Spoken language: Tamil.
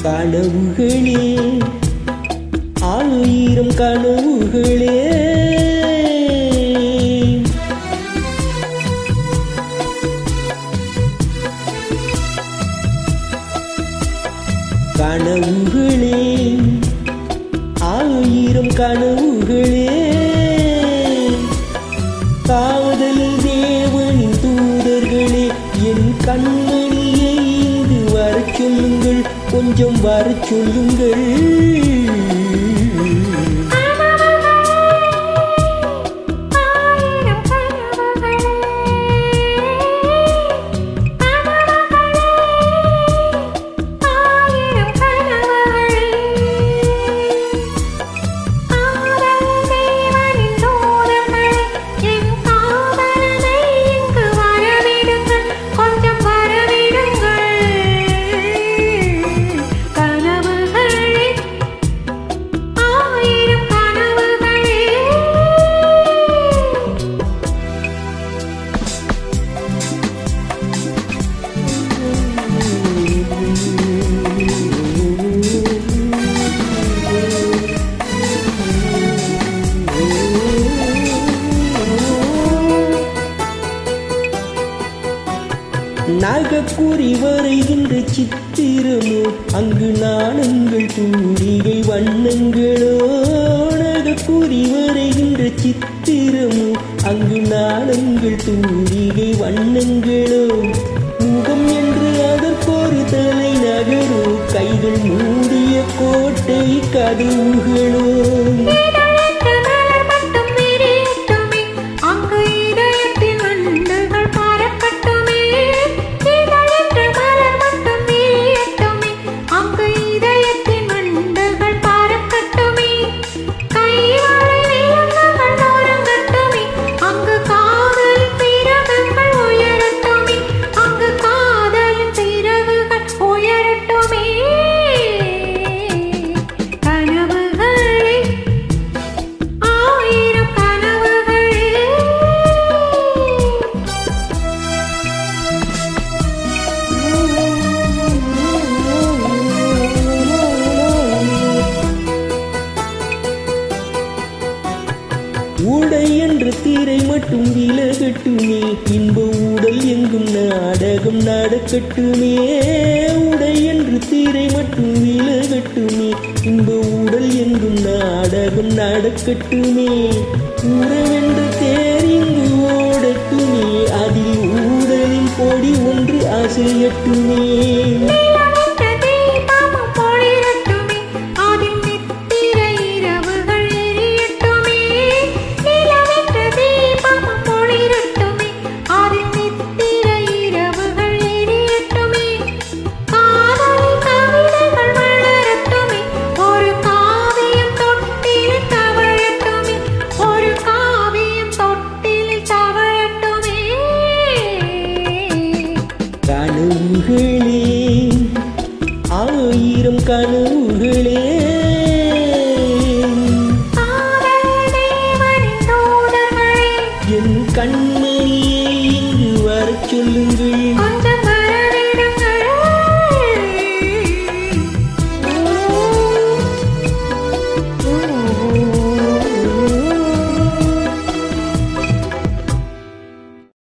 கனவுகளே ஆயிரம் கனவுகளே கனவுகளே ஆயிரம் கனவுகளே காதலில் தேவனின் தூதர்களே என் கண்மணியை இங்கு வரச் சொல்லுங்கள் கொஞ்சம் வரச் சொல்லுங்கள் நாகக்கூறி வரைகின்ற சித்திரமோ அங்கு நாணங்கள் தூரிகை வண்ணங்களோ நாகக்கூறி வரைகின்ற சித்திரமோ அங்கு நாணங்கள் தூரிகை வண்ணங்களோ முகம் என்று அதற்கொரு தலை நகரோ கைகள் மூடிய கோட்டை கதவுகளோ உடை என்ற தீரை மட்டும் விலகட்டுமே இன்ப உடல் எங்கும் நாடகம் நடக்கட்டுமே உடை என்று தீரை மட்டும் விலகட்டுமே இன்ப உடல் எங்கும் நாடகம் நடக்கட்டுமே உறவென்று தேர் இங்கு ஓடட்டுமே அதில் ஊடலின் பொடி ஒன்று அசையட்டுமே